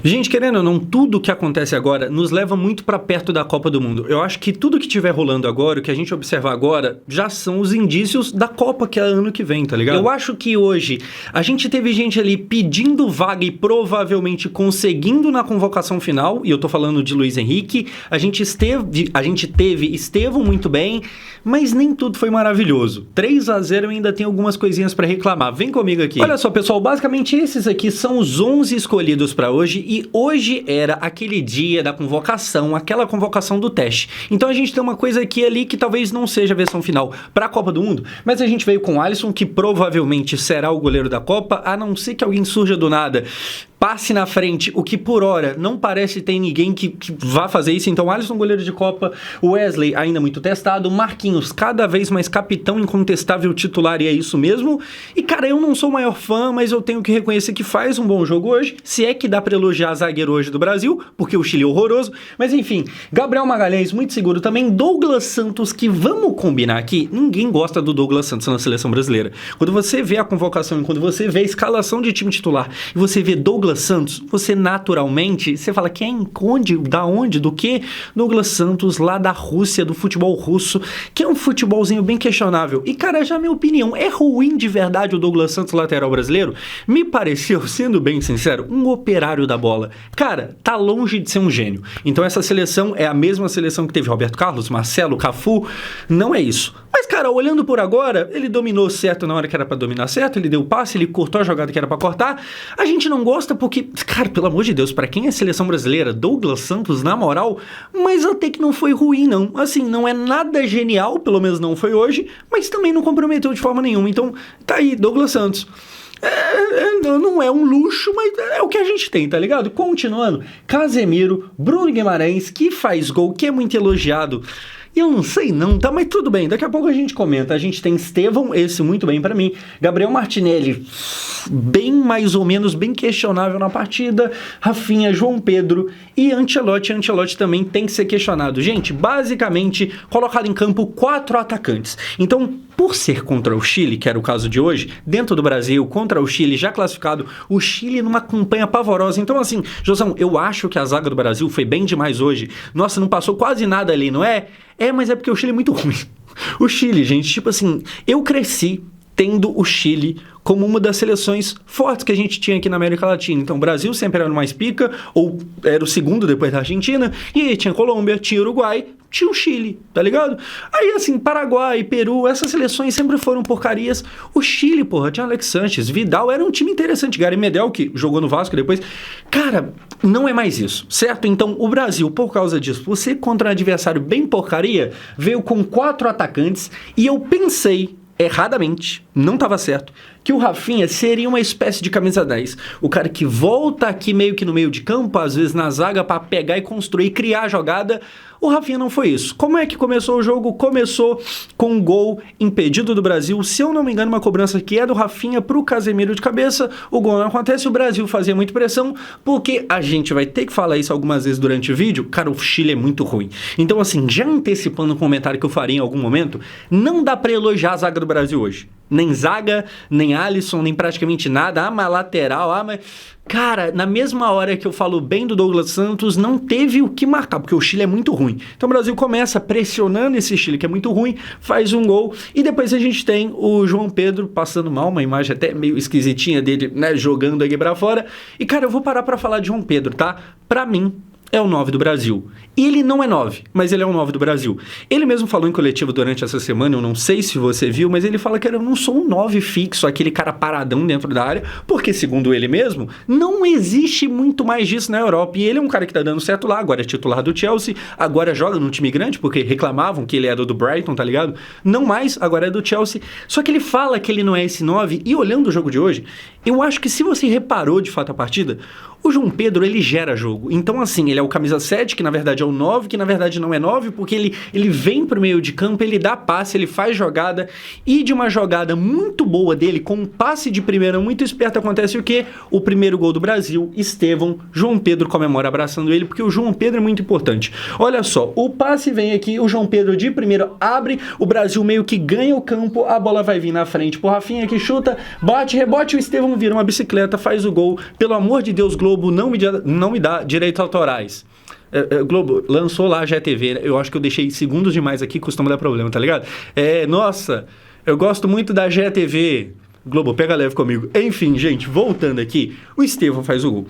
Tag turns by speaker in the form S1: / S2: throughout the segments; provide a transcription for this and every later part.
S1: Gente, querendo ou não, tudo que acontece agora nos leva muito pra perto da Copa do Mundo. Eu acho que tudo que estiver rolando agora, o que a gente observar agora, já são os indícios da Copa que é ano que vem, tá ligado? Eu acho que hoje a gente teve gente ali pedindo vaga e provavelmente conseguindo na convocação final, e eu tô falando de Luiz Henrique, a gente teve Estevão muito bem, mas nem tudo foi maravilhoso. 3-0 eu ainda tenho algumas coisinhas pra reclamar. Vem comigo aqui. Olha só, pessoal, basicamente esses aqui são os 11 escolhidos pra hoje, e hoje era aquele dia da convocação, aquela convocação do teste. Então a gente tem uma coisa aqui ali que talvez não seja a versão final pra Copa do Mundo, mas a gente veio com o Alisson, que provavelmente será o goleiro da Copa, a não ser que alguém surja do nada, passe na frente, o que por hora não parece ter ninguém que vá fazer isso. Então Alisson, goleiro de Copa, Wesley ainda muito testado, Marquinhos cada vez mais capitão incontestável titular, e é isso mesmo. E cara, eu não sou o maior fã, mas eu tenho que reconhecer que faz um bom jogo hoje, se é que dá pra elogiar zagueiro hoje do Brasil, porque o Chile é horroroso, mas enfim, Gabriel Magalhães muito seguro também, Douglas Santos, que vamos combinar aqui, ninguém gosta do Douglas Santos na seleção brasileira. Quando você vê a convocação e quando você vê a escalação de time titular e você vê Douglas Santos, você naturalmente, você fala quem, onde, da onde, do que? Douglas Santos lá da Rússia, do futebol russo, que é um futebolzinho bem questionável. E cara, já minha opinião, é ruim de verdade o Douglas Santos lateral brasileiro? Me pareceu, sendo bem sincero, um operário da bola. Cara, tá longe de ser um gênio. Então essa seleção é a mesma seleção que teve Roberto Carlos, Marcelo, Cafu, não é isso. Mas cara, olhando por agora, ele dominou certo na hora que era pra dominar certo, ele deu o passe, ele cortou a jogada que era pra cortar. A gente não gosta porque, cara, pelo amor de Deus, pra quem é seleção brasileira, Douglas Santos, na moral, mas até que não foi ruim, não. Assim, não é nada genial, pelo menos não foi hoje, mas também não comprometeu de forma nenhuma. Então, tá aí, Douglas Santos. Não é um luxo, mas é o que a gente tem, tá ligado? Continuando, Casemiro, Bruno Guimarães, que faz gol, que é muito elogiado. Eu não sei não, tá? Mas tudo bem, daqui a pouco a gente comenta. A gente tem Estevão, esse muito bem pra mim. Gabriel Martinelli, bem mais ou menos, bem questionável na partida. Rafinha, João Pedro e Ancelotti. Ancelotti também tem que ser questionado. Gente, basicamente, colocado em campo 4 atacantes. Então, por ser contra o Chile, que era o caso de hoje, dentro do Brasil, contra o Chile, já classificado, o Chile numa campanha pavorosa. Então, assim, Josão, eu acho que a zaga do Brasil foi bem demais hoje. Nossa, não passou quase nada ali, não é? Mas é porque o Chile é muito ruim. O Chile, gente, tipo assim, eu cresci tendo o Chile como uma das seleções fortes que a gente tinha aqui na América Latina. Então, o Brasil sempre era o mais pica, ou era o segundo depois da Argentina, e aí tinha Colômbia, tinha Uruguai, tinha o Chile, tá ligado? Aí, assim, Paraguai, Peru, essas seleções sempre foram porcarias. O Chile, porra, tinha Alex Sanches, Vidal, era um time interessante. Gary Medel, que jogou no Vasco depois. Cara, não é mais isso, certo? Então, o Brasil, por causa disso, você contra um adversário bem porcaria, veio com 4 atacantes, e eu pensei, erradamente, não estava certo, que o Rafinha seria uma espécie de camisa 10. O cara que volta aqui meio que no meio de campo, às vezes na zaga, para pegar e construir, criar a jogada. O Rafinha não foi isso. Como é que começou o jogo? Começou com um gol impedido do Brasil. Se eu não me engano, uma cobrança que é do Rafinha pro Casemiro de cabeça. O gol não acontece, o Brasil fazia muita pressão, porque a gente vai ter que falar isso algumas vezes durante o vídeo. Cara, o Chile é muito ruim. Então, assim, já antecipando um comentário que eu faria em algum momento, não dá pra elogiar a zaga do Brasil hoje. Nem zaga, nem Alisson, nem praticamente nada. Mas lateral, mas... Cara, na mesma hora que eu falo bem do Douglas Santos, não teve o que marcar, porque o Chile é muito ruim. Então o Brasil começa pressionando esse Chile, que é muito ruim, faz um gol, e depois a gente tem o João Pedro passando mal, uma imagem até meio esquisitinha dele, né, jogando aqui pra fora. E cara, eu vou parar pra falar de João Pedro, tá? Pra mim, é o 9 do Brasil. E ele não é 9, mas ele é o 9 do Brasil. Ele mesmo falou em coletivo durante essa semana, eu não sei se você viu, mas ele fala que eu não sou um 9 fixo, aquele cara paradão dentro da área, porque segundo ele mesmo, não existe muito mais disso na Europa. E ele é um cara que tá dando certo lá, agora é titular do Chelsea, agora joga num time grande, porque reclamavam que ele era do Brighton, tá ligado? Não mais, agora é do Chelsea. Só que ele fala que ele não é esse 9, e olhando o jogo de hoje, eu acho que se você reparou de fato a partida, o João Pedro, ele gera jogo. Então, assim, ele é o camisa 7, que na verdade é o 9, que na verdade não é 9, porque ele vem pro meio de campo, ele dá passe, ele faz jogada, e de uma jogada muito boa dele, com um passe de primeira muito esperto, acontece o quê? O primeiro gol do Brasil, Estevão, João Pedro comemora abraçando ele, porque o João Pedro é muito importante. Olha só, o passe vem aqui, o João Pedro de primeiro abre, o Brasil meio que ganha o campo, a bola vai vir na frente pro Rafinha, que chuta, bate, rebote, o Estevão Estevão vira uma bicicleta, faz o gol. Pelo amor de Deus, Globo, não me dá direitos autorais. Globo, lançou lá a GTV, né? Eu acho que eu deixei segundos demais aqui, costuma dar problema, tá ligado? Nossa, eu gosto muito da GTV. Globo, pega leve comigo. Enfim, gente, voltando aqui, o Estevão faz o gol.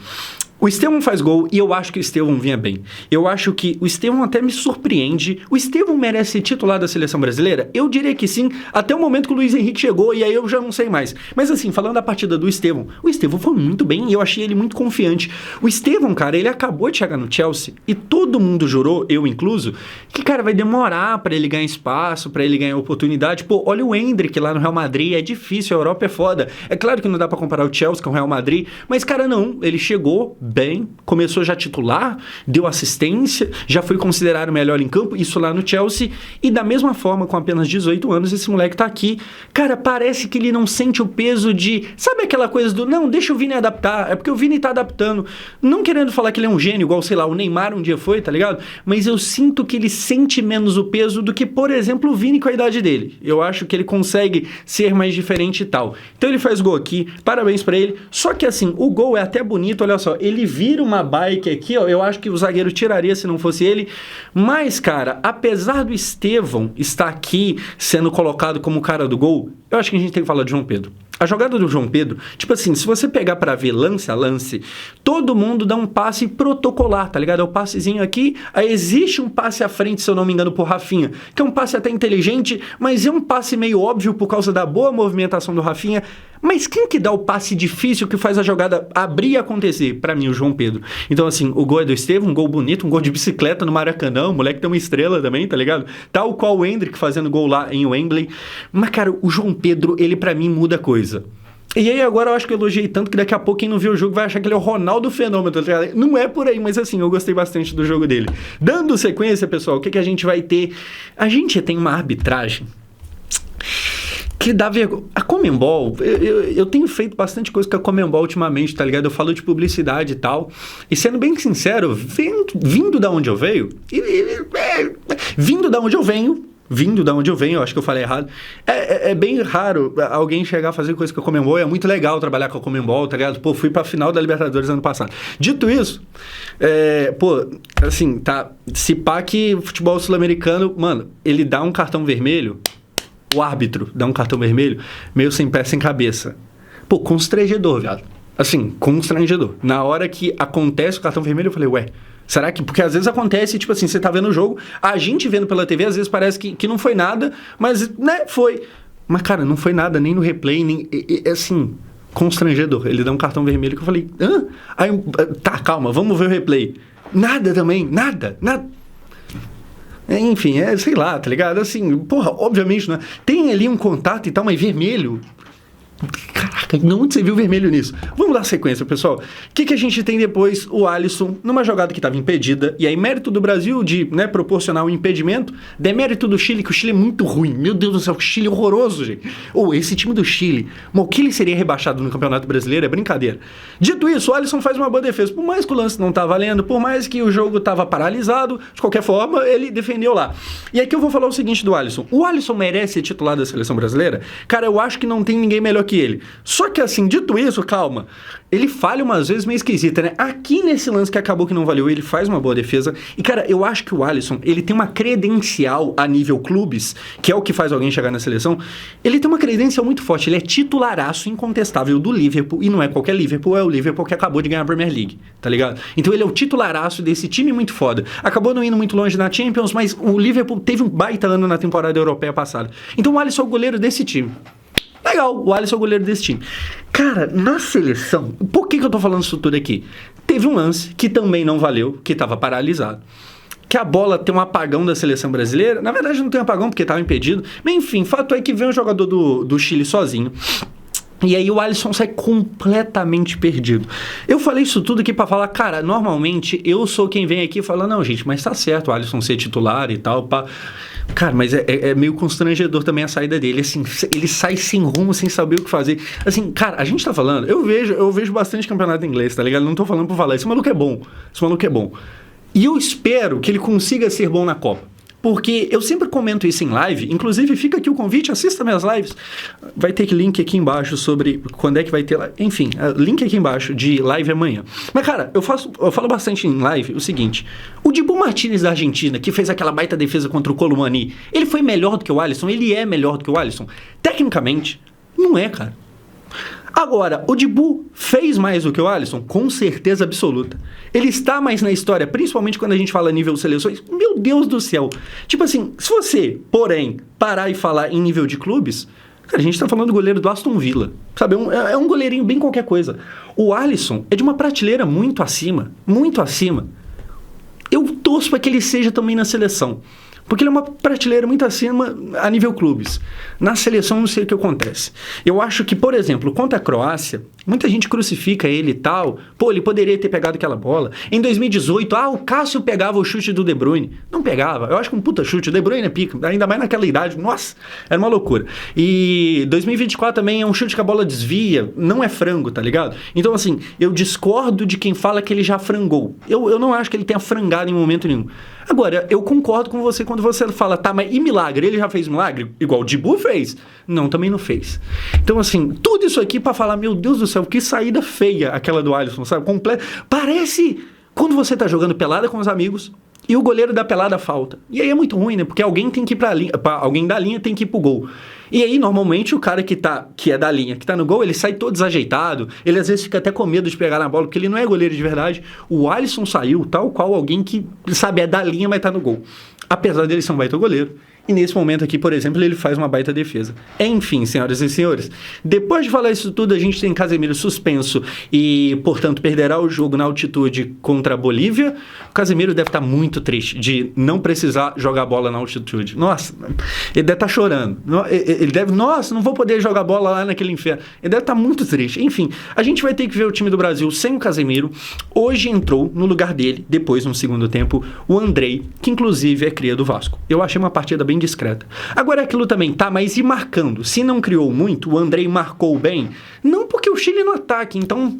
S1: O Estevão faz gol e eu acho que o Estevão vinha bem. Eu acho que o Estevão até me surpreende. O Estevão merece ser titular da seleção brasileira? Eu diria que sim, até o momento que o Luiz Henrique chegou e aí eu já não sei mais. Mas assim, falando da partida do Estevão, o Estevão foi muito bem e eu achei ele muito confiante. O Estevão, cara, ele acabou de chegar no Chelsea e todo mundo jurou, eu incluso, que, cara, vai demorar pra ele ganhar espaço, pra ele ganhar oportunidade. Pô, olha o Endrick lá no Real Madrid, é difícil, a Europa é foda. É claro que não dá pra comparar o Chelsea com o Real Madrid, mas, cara, não, ele chegou bem, começou já titular, deu assistência, já foi considerado o melhor em campo, isso lá no Chelsea, e da mesma forma, com apenas 18 anos, esse moleque tá aqui. Cara, parece que ele não sente o peso de... Sabe aquela coisa do, não, deixa o Vini adaptar, é porque o Vini tá adaptando. Não querendo falar que ele é um gênio, igual, sei lá, o Neymar um dia foi, tá ligado? Mas eu sinto que ele sente menos o peso do que, por exemplo, o Vini com a idade dele. Eu acho que ele consegue ser mais diferente e tal. Então ele faz gol aqui, parabéns pra ele. Só que assim, o gol é até bonito, olha só, ele vira uma bike aqui, ó, eu acho que o zagueiro tiraria se não fosse ele, mas, cara, apesar do Estevão estar aqui sendo colocado como o cara do gol, eu acho que a gente tem que falar de João Pedro. A jogada do João Pedro, tipo assim, se você pegar pra ver lance a lance, todo mundo dá um passe protocolar, tá ligado? É o passezinho aqui, aí existe um passe à frente, se eu não me engano, por Rafinha, que é um passe até inteligente, mas é um passe meio óbvio por causa da boa movimentação do Rafinha. Mas quem que dá o passe difícil que faz a jogada abrir e acontecer? Pra mim, o João Pedro. Então, assim, o gol é do Estevão, um gol bonito, um gol de bicicleta no Maracanã, o moleque tem uma estrela também, tá ligado? Tal qual o Endrick fazendo gol lá em Wembley. Mas, cara, o João Pedro, ele pra mim muda coisa. E aí agora eu acho que eu elogiei tanto que daqui a pouco quem não viu o jogo vai achar que ele é o Ronaldo Fenômeno, tá ligado? Não é por aí, mas assim, eu gostei bastante do jogo dele. Dando sequência, pessoal, o que a gente vai ter? A gente tem uma arbitragem que dá vergonha. A Conmebol, eu tenho feito bastante coisa com a Conmebol ultimamente, tá ligado? Eu falo de publicidade e tal. E sendo bem sincero, vindo da onde eu venho, eu acho que eu falei errado, é bem raro alguém chegar a fazer coisa com a Conmebol, é muito legal trabalhar com a Conmebol, tá ligado? Pô, fui pra final da Libertadores ano passado. Dito isso, assim, tá, se pá que futebol sul-americano, mano, ele dá um cartão vermelho, o árbitro dá um cartão vermelho, meio sem pé, sem cabeça. Pô, constrangedor, viado. Assim, constrangedor. Na hora que acontece o cartão vermelho, eu falei, ué, será que... Porque às vezes acontece, tipo assim, você tá vendo o jogo, a gente vendo pela TV, às vezes parece que não foi nada, mas, né, foi. Mas, cara, não foi nada, nem no replay, nem... assim, constrangedor. Ele dá um cartão vermelho que eu falei, hã? Aí, tá, calma, vamos ver o replay. Nada também, nada. Enfim, sei lá, tá ligado? Assim, porra, obviamente, né? Tem ali um contato e tal, mas vermelho... Caraca, onde você viu vermelho nisso? Vamos dar sequência, pessoal. O que a gente tem depois? O Alisson, numa jogada que estava impedida, e aí mérito do Brasil de, né, proporcionar um impedimento, demérito do Chile, que o Chile é muito ruim. Meu Deus do céu, o Chile é horroroso, gente. Esse time do Chile, o que ele seria rebaixado no Campeonato Brasileiro é brincadeira. Dito isso, o Alisson faz uma boa defesa. Por mais que o lance não tá valendo, por mais que o jogo tava paralisado, de qualquer forma, ele defendeu lá. E aqui eu vou falar o seguinte do Alisson. O Alisson merece ser titular da Seleção Brasileira? Cara, eu acho que não tem ninguém melhor que ele. Só que assim, dito isso, calma, ele falha umas vezes meio esquisita, né? Aqui nesse lance que acabou que não valeu, ele faz uma boa defesa. E cara, eu acho que o Alisson, ele tem uma credencial a nível clubes, que é o que faz alguém chegar na seleção. Ele tem uma credencial muito forte, ele é titularaço incontestável do Liverpool, e não é qualquer Liverpool, é o Liverpool que acabou de ganhar a Premier League, tá ligado? Então ele é o titularaço desse time muito foda. Acabou não indo muito longe na Champions, mas o Liverpool teve um baita ano na temporada europeia passada. Então o Alisson é o goleiro desse time. Legal, o Alisson é o goleiro desse time. Cara, na seleção, por que eu tô falando isso tudo aqui? Teve um lance que também não valeu, que tava paralisado. Que a bola tem um apagão da seleção brasileira. Na verdade não tem apagão porque tava impedido. Mas enfim, fato é que vem um jogador do Chile sozinho. E aí o Alisson sai completamente perdido. Eu falei isso tudo aqui pra falar, cara, normalmente eu sou quem vem aqui e fala, não, gente, mas tá certo o Alisson ser titular e tal, pá. Cara, mas é meio constrangedor também a saída dele, assim, ele sai sem rumo, sem saber o que fazer. Assim, cara, a gente tá falando, eu vejo bastante campeonato inglês, tá ligado? Não tô falando por falar, esse maluco é bom. E eu espero que ele consiga ser bom na Copa. porque eu sempre comento isso em live, inclusive fica aqui o convite, assista minhas lives, vai ter link aqui embaixo sobre quando é que vai ter, enfim, link aqui embaixo de live amanhã. Mas cara, eu falo bastante em live o seguinte, o Dibu Martínez da Argentina, que fez aquela baita defesa contra o Colomani, ele foi melhor do que o Alisson? Ele é melhor do que o Alisson? Tecnicamente, não é, cara. Agora, o Dibu fez mais do que o Alisson? Com certeza absoluta. Ele está mais na história, principalmente quando a gente fala nível seleções. Meu Deus do céu. Tipo assim, se você, porém, parar e falar em nível de clubes, cara, a gente tá falando do goleiro do Aston Villa. Sabe, é um goleirinho bem qualquer coisa. O Alisson é de uma prateleira muito acima. Muito acima. Eu torço para que ele seja também na seleção. Porque ele é uma prateleira muito acima a nível clubes. Na seleção não sei o que acontece. Eu acho que, por exemplo, contra a Croácia, muita gente crucifica ele e tal. Pô, ele poderia ter pegado aquela bola. Em 2018, o Cássio pegava o chute do De Bruyne. Não pegava. Eu acho que um puta chute. O De Bruyne é pica. Ainda mais naquela idade. Nossa, era uma loucura. E 2024 também é um chute que a bola desvia. Não é frango, tá ligado? Então, assim, eu discordo de quem fala que ele já frangou. Eu não acho que ele tenha frangado em momento nenhum. Agora, eu concordo com você quando você fala, tá, mas e milagre? Ele já fez milagre? Igual o Dibu fez? Não, também não fez. Então, assim, tudo isso aqui pra falar, meu Deus do céu, que saída feia aquela do Alisson, sabe? Parece quando você tá jogando pelada com os amigos e o goleiro da pelada falta. E aí é muito ruim, né? Porque alguém tem que ir pra linha, alguém da linha tem que ir pro gol. E aí, normalmente, o cara que é da linha, que tá no gol, ele sai todo desajeitado, ele às vezes fica até com medo de pegar na bola, porque ele não é goleiro de verdade. O Alisson saiu tal qual alguém que, sabe, é da linha, mas tá no gol. Apesar dele ser um baita goleiro. E nesse momento aqui, por exemplo, ele faz uma baita defesa. Enfim, senhoras e senhores, depois de falar isso tudo, a gente tem Casemiro suspenso e, portanto, perderá o jogo na altitude contra a Bolívia. O Casemiro deve estar muito triste de não precisar jogar bola na altitude. Nossa, ele deve estar chorando. Ele deve, nossa, não vou poder jogar bola lá naquele inferno. Ele deve estar muito triste. Enfim, a gente vai ter que ver o time do Brasil sem o Casemiro. Hoje entrou no lugar dele, depois no segundo tempo, o Andrei, que inclusive é cria do Vasco. Eu achei uma partida bem discreta. Agora aquilo também, tá, mas e marcando? Se não criou muito, o Andrei marcou bem? Não, porque o Chile não ataca, então,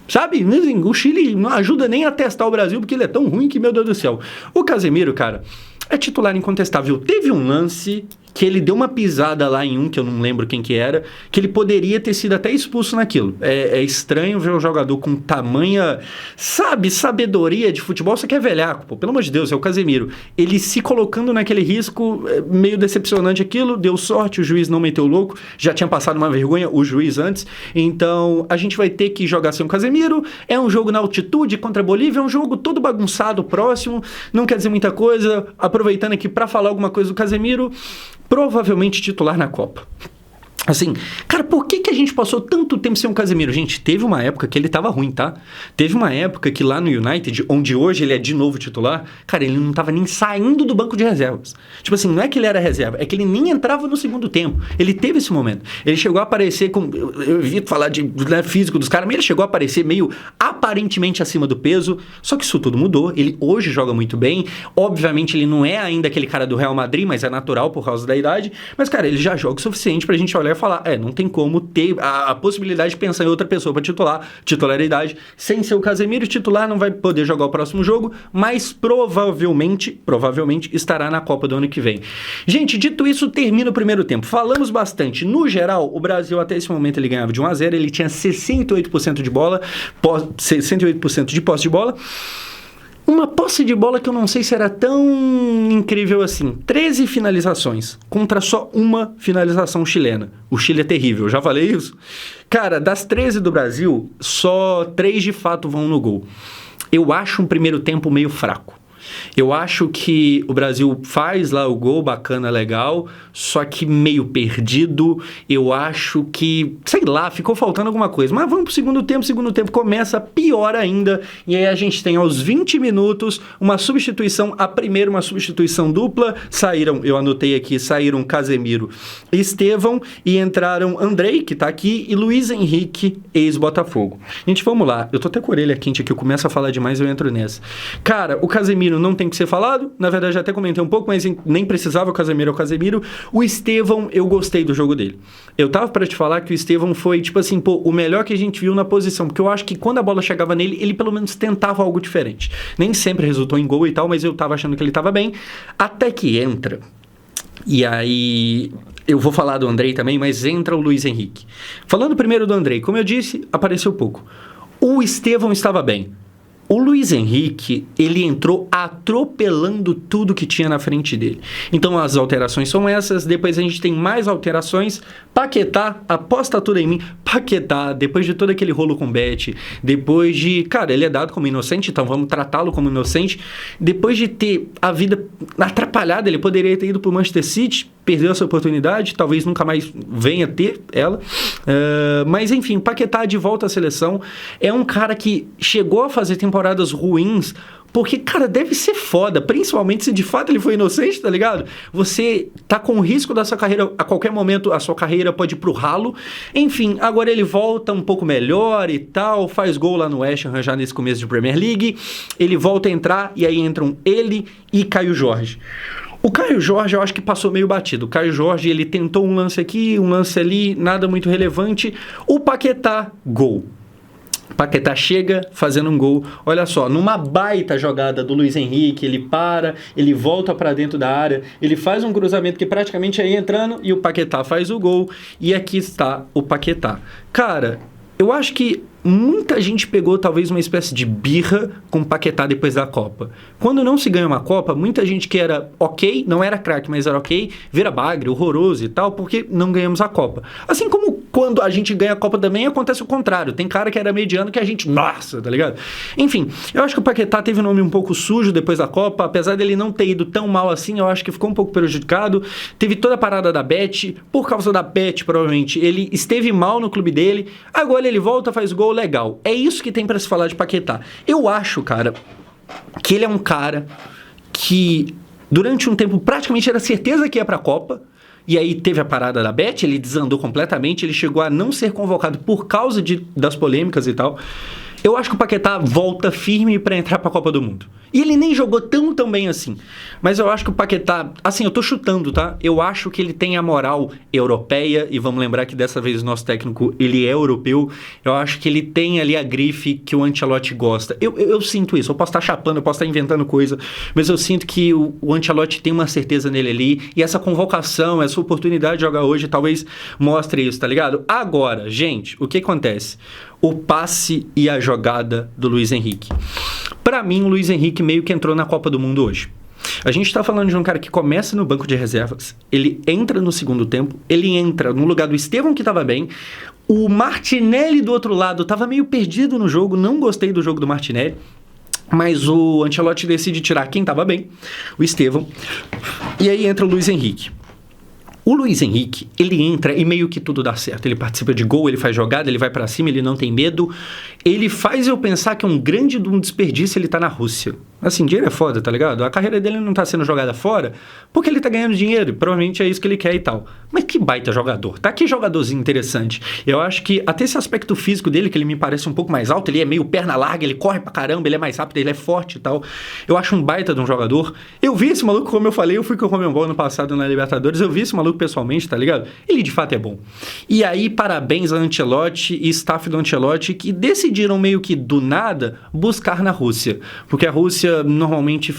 S1: sabe? O Chile não ajuda nem a testar o Brasil, porque ele é tão ruim que, meu Deus do céu. O Casemiro, cara, é titular incontestável. Teve um lance que ele deu uma pisada lá em que eu não lembro quem que era, que ele poderia ter sido até expulso naquilo. É estranho ver um jogador com tamanha, sabe, sabedoria de futebol, só que é velhaco, pô, pelo amor de Deus, é o Casemiro. Ele se colocando naquele risco, meio decepcionante aquilo, deu sorte, o juiz não meteu louco, já tinha passado uma vergonha o juiz antes, então a gente vai ter que jogar sem o Casemiro. É um jogo na altitude contra a Bolívia, é um jogo todo bagunçado, próximo, não quer dizer muita coisa. Aproveitando aqui para falar alguma coisa do Casemiro, provavelmente titular na Copa. Assim, cara, por que a gente passou tanto tempo sem o Casemiro? Gente, teve uma época que ele tava ruim, tá? Teve uma época que lá no United, onde hoje ele é de novo titular, cara, ele não tava nem saindo do banco de reservas. Tipo assim, não é que ele era reserva, é que ele nem entrava no segundo tempo. Ele teve esse momento. Ele chegou a aparecer com... Eu evito falar de físico dos caras, mas ele chegou a aparecer meio aparentemente acima do peso, só que isso tudo mudou. Ele hoje joga muito bem. Obviamente, ele não é ainda aquele cara do Real Madrid, mas é natural por causa da idade. Mas, cara, ele já joga o suficiente pra gente olhar e falar, não tem como ter a possibilidade de pensar em outra pessoa para titularidade, sem ser o Casemiro. Titular não vai poder jogar o próximo jogo, mas provavelmente estará na Copa do ano que vem. Gente, dito isso, termina o primeiro tempo. Falamos bastante. No geral, o Brasil até esse momento ele ganhava de 1-0, ele tinha 68% de bola, 68% de posse de bola. Uma posse de bola que eu não sei se era tão incrível assim. 13 finalizações contra só uma finalização chilena. O Chile é terrível, já falei isso? Cara, das 13 do Brasil, só 3 de fato vão no gol. Eu acho um primeiro tempo meio fraco. Eu acho que o Brasil faz lá o gol, bacana, legal, só que meio perdido. Eu acho que, sei lá, ficou faltando alguma coisa. Mas vamos pro segundo tempo começa pior ainda. E aí a gente tem aos 20 minutos uma substituição, a primeira uma substituição dupla. Eu anotei aqui, saíram Casemiro e Estevão e entraram Andrei, que tá aqui, e Luiz Henrique, ex-Botafogo. Gente, vamos lá. Eu tô até com a orelha quente aqui, eu começo a falar demais, eu entro nessa. Cara, o Casemiro Casemiro não tem que ser falado. Na verdade, até comentei um pouco, mas nem precisava. O Casemiro é o Casemiro. O Estevão, eu gostei do jogo dele. Eu tava pra te falar que o Estevão foi, tipo assim, pô, o melhor que a gente viu na posição. Porque eu acho que quando a bola chegava nele, ele pelo menos tentava algo diferente. Nem sempre resultou em gol e tal, mas eu tava achando que ele tava bem. Até que entra. E aí, eu vou falar do Andrei também, mas entra o Luiz Henrique. Falando primeiro do Andrei, como eu disse, apareceu pouco. O Estevão estava bem. O Luiz Henrique, ele entrou atropelando tudo que tinha na frente dele. Então as alterações são essas, depois a gente tem mais alterações. Paquetá, aposta tudo em mim. Paquetá, depois de todo aquele rolo com o Bet, depois de... Cara, ele é dado como inocente, então vamos tratá-lo como inocente. Depois de ter a vida atrapalhada, ele poderia ter ido para o Manchester City, perdeu essa oportunidade, talvez nunca mais venha ter ela. Mas enfim, Paquetá de volta à seleção. É um cara que chegou a fazer temporadas ruins, porque, cara, deve ser foda, principalmente se de fato ele foi inocente, tá ligado? Você tá com o risco da sua carreira, a qualquer momento a sua carreira pode ir pro ralo. Enfim, agora ele volta um pouco melhor e tal, faz gol lá no West Ham já nesse começo de Premier League, ele volta a entrar e aí entram ele e Caio Jorge. O Caio Jorge eu acho que passou meio batido. O Caio Jorge, ele tentou um lance aqui, um lance ali, nada muito relevante. O Paquetá, gol. Paquetá chega fazendo um gol. Olha só, numa baita jogada do Luiz Henrique, ele para, ele volta para dentro da área, ele faz um cruzamento que praticamente é entrando e o Paquetá faz o gol. E aqui está o Paquetá. Cara, eu acho que muita gente pegou talvez uma espécie de birra com o Paquetá depois da Copa. Quando não se ganha uma Copa, muita gente que era ok, não era craque, mas era ok, vira bagre, horroroso e tal, porque não ganhamos a Copa. Assim como quando a gente ganha a Copa também, acontece o contrário. Tem cara que era mediano que a gente, nossa, tá ligado? Enfim, eu acho que o Paquetá teve um nome um pouco sujo depois da Copa, apesar dele não ter ido tão mal assim, eu acho que ficou um pouco prejudicado. Teve toda a parada da Bet, por causa da Bet, provavelmente, ele esteve mal no clube dele, agora ele volta, faz gol, legal. É isso que tem pra se falar de Paquetá. Eu acho, cara, que ele é um cara que durante um tempo praticamente era certeza que ia pra Copa, e aí teve a parada da Bet, ele desandou completamente, ele chegou a não ser convocado por causa das polêmicas e tal. Eu acho que o Paquetá volta firme pra entrar pra Copa do Mundo. E ele nem jogou tão bem assim. Mas eu acho que o Paquetá... Assim, eu tô chutando, tá? Eu acho que ele tem a moral europeia. E vamos lembrar que dessa vez o nosso técnico, ele é europeu. Eu acho que ele tem ali a grife que o Ancelotti gosta. Eu sinto isso. Eu posso estar chapando, eu posso estar inventando coisa. Mas eu sinto que o Ancelotti tem uma certeza nele ali. E essa convocação, essa oportunidade de jogar hoje, talvez mostre isso, tá ligado? Agora, gente, o que acontece? O passe e a jogada do Luiz Henrique. Para mim, o Luiz Henrique meio que entrou na Copa do Mundo hoje. A gente está falando de um cara que começa no banco de reservas, ele entra no segundo tempo, ele entra no lugar do Estevão, que estava bem, o Martinelli do outro lado estava meio perdido no jogo, não gostei do jogo do Martinelli, mas o Ancelotti decide tirar quem estava bem, o Estevão, e aí entra o Luiz Henrique. O Luiz Henrique, ele entra e meio que tudo dá certo. Ele participa de gol, ele faz jogada, ele vai pra cima, ele não tem medo. Ele faz eu pensar que é um grande desperdício ele tá na Rússia. Assim, dinheiro é foda, tá ligado? A carreira dele não tá sendo jogada fora porque ele tá ganhando dinheiro e provavelmente é isso que ele quer e tal. Mas que baita jogador, tá? Que jogadorzinho interessante. Eu acho que até esse aspecto físico dele, que ele me parece um pouco mais alto, ele é meio perna larga, ele corre pra caramba, ele é mais rápido, ele é forte e tal. Eu acho um baita de um jogador. Eu vi esse maluco, como eu falei, eu fui com o Comembol ano passado na Libertadores, eu vi esse maluco pessoalmente, tá ligado? Ele de fato é bom. E aí, parabéns a Ancelotti e staff do Ancelotti que decidiram meio que do nada buscar na Rússia. Porque a Rússia normalmente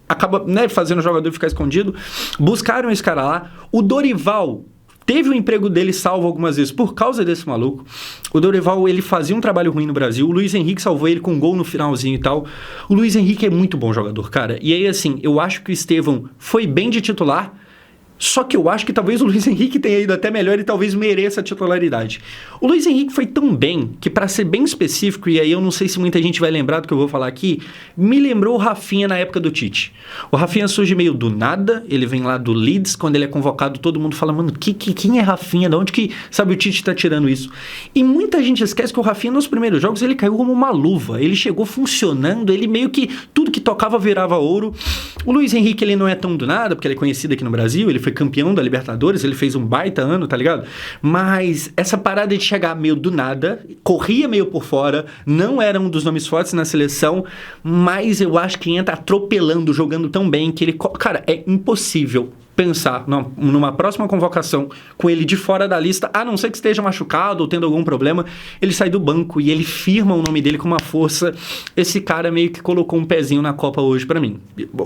S1: acaba, né, fazendo o jogador ficar escondido. Buscaram esse cara lá. O Dorival teve o emprego dele salvo algumas vezes por causa desse maluco. O Dorival, ele fazia um trabalho ruim no Brasil. O Luiz Henrique salvou ele com um gol no finalzinho e tal. O Luiz Henrique é muito bom jogador, cara. E aí, assim, eu acho que o Estevão foi bem de titular. Só que eu acho que talvez o Luiz Henrique tenha ido até melhor e talvez mereça a titularidade. O Luiz Henrique foi tão bem que, para ser bem específico, e aí eu não sei se muita gente vai lembrar do que eu vou falar aqui, me lembrou o Rafinha na época do Tite. O Rafinha surge meio do nada, ele vem lá do Leeds, quando ele é convocado todo mundo fala, mano, quem é Rafinha? De onde que, sabe, o Tite tá tirando isso? E muita gente esquece que o Rafinha nos primeiros jogos ele caiu como uma luva, ele chegou funcionando, ele meio que tudo que tocava virava ouro, O Luiz Henrique, ele não é tão do nada, porque ele é conhecido aqui no Brasil, ele foi campeão da Libertadores, ele fez um baita ano, tá ligado? Mas essa parada de chegar meio do nada, corria meio por fora, não era um dos nomes fortes na seleção, mas eu acho que entra atropelando, jogando tão bem, que ele... Cara, é impossível pensar numa próxima convocação com ele de fora da lista, a não ser que esteja machucado ou tendo algum problema, ele sai do banco e ele firma o nome dele com uma força. Esse cara meio que colocou um pezinho na Copa hoje pra mim.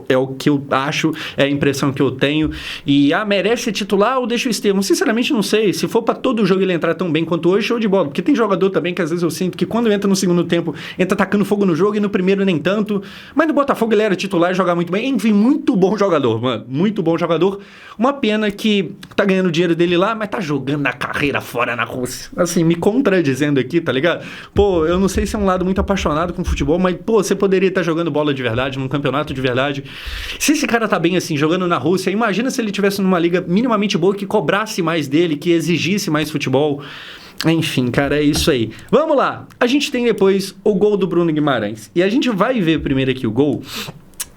S1: É o que eu acho, é a impressão que eu tenho. E, merece ser titular ou deixa o Estevão? Sinceramente, não sei. Se for pra todo jogo ele entrar tão bem quanto hoje, show de bola. Porque tem jogador também que às vezes eu sinto que quando entra no segundo tempo, entra tacando fogo no jogo e no primeiro nem tanto. Mas no Botafogo ele era titular e jogava muito bem. Enfim, muito bom jogador, mano. Muito bom jogador. Uma pena que tá ganhando o dinheiro dele lá, mas tá jogando a carreira fora na Rússia. Assim, me contradizendo aqui, tá ligado? Pô, eu não sei se é um lado muito apaixonado com futebol, mas, pô, você poderia estar jogando bola de verdade, num campeonato de verdade. Se esse cara tá bem assim, jogando na Rússia, imagina se ele tivesse numa liga minimamente boa, que cobrasse mais dele, que exigisse mais futebol. Enfim, cara, é isso aí. Vamos lá. A gente tem depois o gol do Bruno Guimarães. E a gente vai ver primeiro aqui o gol.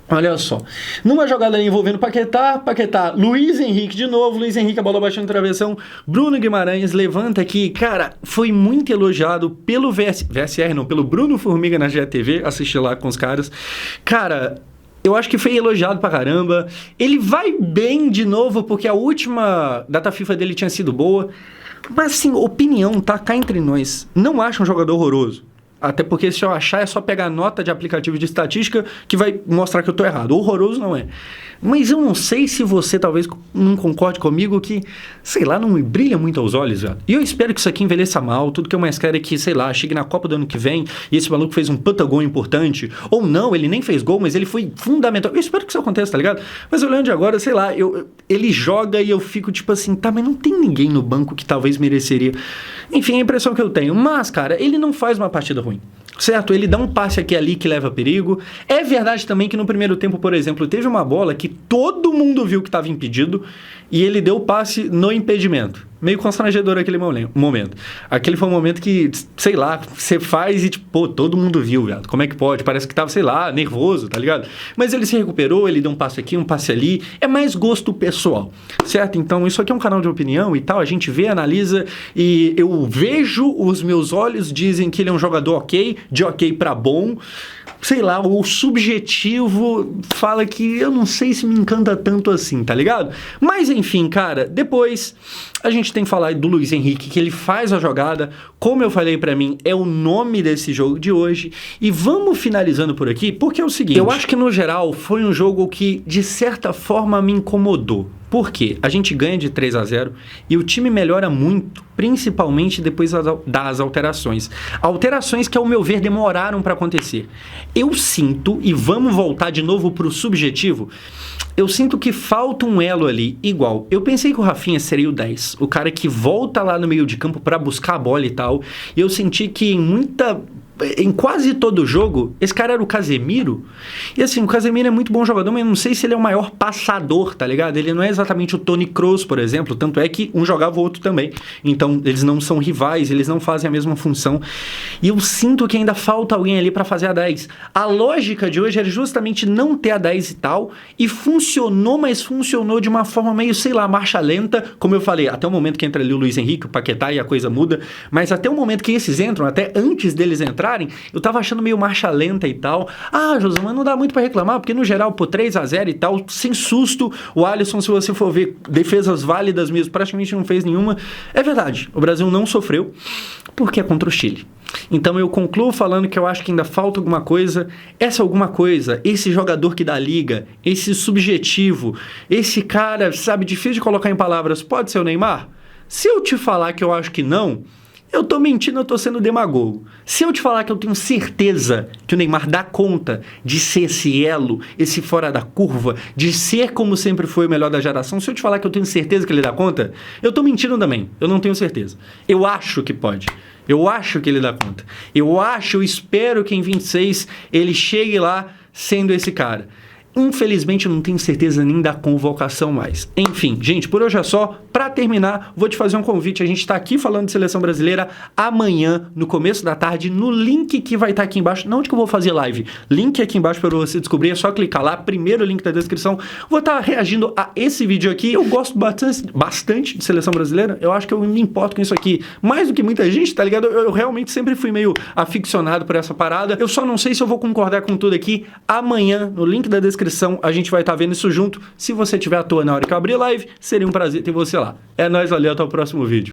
S1: Olha só, numa jogada envolvendo Paquetá, Luiz Henrique de novo, Luiz Henrique, a bola baixando no travessão, Bruno Guimarães levanta aqui, cara, foi muito elogiado pelo VSR, não, pelo Bruno Formiga na GTV, assisti lá com os caras, cara... Eu acho que foi elogiado pra caramba. Ele vai bem de novo, porque a última data FIFA dele tinha sido boa. Mas, assim, opinião, tá? Cá entre nós. Não acho um jogador horroroso. Até porque se eu achar é só pegar a nota de aplicativo de estatística que vai mostrar que eu tô errado. Horroroso não é. Mas eu não sei se você talvez não concorde comigo que, sei lá, não me brilha muito aos olhos, velho. E eu espero que isso aqui envelheça mal. Tudo que eu mais quero é que, sei lá, chegue na Copa do ano que vem e esse maluco fez um puta gol importante. Ou não, ele nem fez gol, mas ele foi fundamental. Eu espero que isso aconteça, tá ligado? Mas olhando de agora, sei lá, ele joga e eu fico tipo assim, tá, mas não tem ninguém no banco que talvez mereceria. Enfim, é a impressão que eu tenho. Mas, cara, ele não faz uma partida ruim. Certo? Ele dá um passe aqui e ali que leva perigo. É verdade também que no primeiro tempo, por exemplo, teve uma bola que todo mundo viu que estava impedido e ele deu o passe no impedimento. Meio constrangedor aquele momento. Aquele foi um momento que, sei lá, você faz e tipo, pô, todo mundo viu, viado. Como é que pode? Parece que tava, sei lá, nervoso, tá ligado? Mas ele se recuperou, ele deu um passe aqui, um passe ali. É mais gosto pessoal, certo? Então, isso aqui é um canal de opinião e tal. A gente vê, analisa e eu vejo, os meus olhos dizem que ele é um jogador ok, de ok pra bom. Sei lá, o subjetivo fala que eu não sei se me encanta tanto assim, tá ligado? Mas enfim, cara, depois a gente tem que falar do Luiz Henrique, que ele faz a jogada, como eu falei pra mim, é o nome desse jogo de hoje. E vamos finalizando por aqui, porque é o seguinte, eu acho que no geral foi um jogo que de certa forma me incomodou. Por quê? A gente ganha de 3-0 e o time melhora muito, principalmente depois das alterações. Alterações que, ao meu ver, demoraram para acontecer. Eu sinto, e vamos voltar de novo para o subjetivo, eu sinto que falta um elo ali, igual. Eu pensei que o Rafinha seria o 10, o cara que volta lá no meio de campo para buscar a bola e tal, e eu senti que em quase todo jogo, esse cara era o Casemiro. E assim, o Casemiro é muito bom jogador, mas eu não sei se ele é o maior passador, tá ligado? Ele não é exatamente o Toni Kroos, por exemplo. Tanto é que um jogava o outro também. Então, eles não são rivais, eles não fazem a mesma função. E eu sinto que ainda falta alguém ali pra fazer a 10. A lógica de hoje era justamente não ter a 10 e tal. E funcionou, mas funcionou de uma forma meio, sei lá, marcha lenta. Como eu falei, até o momento que entra ali o Luiz Henrique, o Paquetá e a coisa muda. Mas até o momento que esses entram, até antes deles entrarem, eu tava achando meio marcha lenta e tal. José, mas não dá muito pra reclamar, porque no geral, pô, 3-0 e tal, sem susto, o Alisson, se você for ver defesas válidas mesmo, praticamente não fez nenhuma. É verdade, o Brasil não sofreu, porque é contra o Chile. Então eu concluo falando que eu acho que ainda falta alguma coisa. Essa alguma coisa, esse jogador que dá liga, esse subjetivo, esse cara, sabe, difícil de colocar em palavras, pode ser o Neymar? Se eu te falar que eu acho que não, eu tô mentindo, eu tô sendo demagogo. Se eu te falar que eu tenho certeza que o Neymar dá conta de ser esse elo, esse fora da curva, de ser como sempre foi o melhor da geração, se eu te falar que eu tenho certeza que ele dá conta, eu tô mentindo também. Eu não tenho certeza. Eu acho que pode. Eu acho que ele dá conta. Eu espero que em 26 ele chegue lá sendo esse cara. Infelizmente, eu não tenho certeza nem da convocação mais. Enfim, gente, por hoje é só. Pra terminar, vou te fazer um convite. A gente tá aqui falando de seleção brasileira amanhã, no começo da tarde, no link que vai estar aqui embaixo. Não onde que eu vou fazer live. Link aqui embaixo para você descobrir. É só clicar lá. Primeiro link da descrição. Vou estar reagindo a esse vídeo aqui. Eu gosto bastante de seleção brasileira. Eu acho que eu me importo com isso aqui mais do que muita gente, tá ligado? Eu realmente sempre fui meio aficionado por essa parada. Eu só não sei se eu vou concordar com tudo aqui. Amanhã, no link da descrição, a gente vai estar vendo isso junto. Se você tiver à toa na hora que eu abrir live, seria um prazer ter você lá. É nóis, valeu, até o próximo vídeo.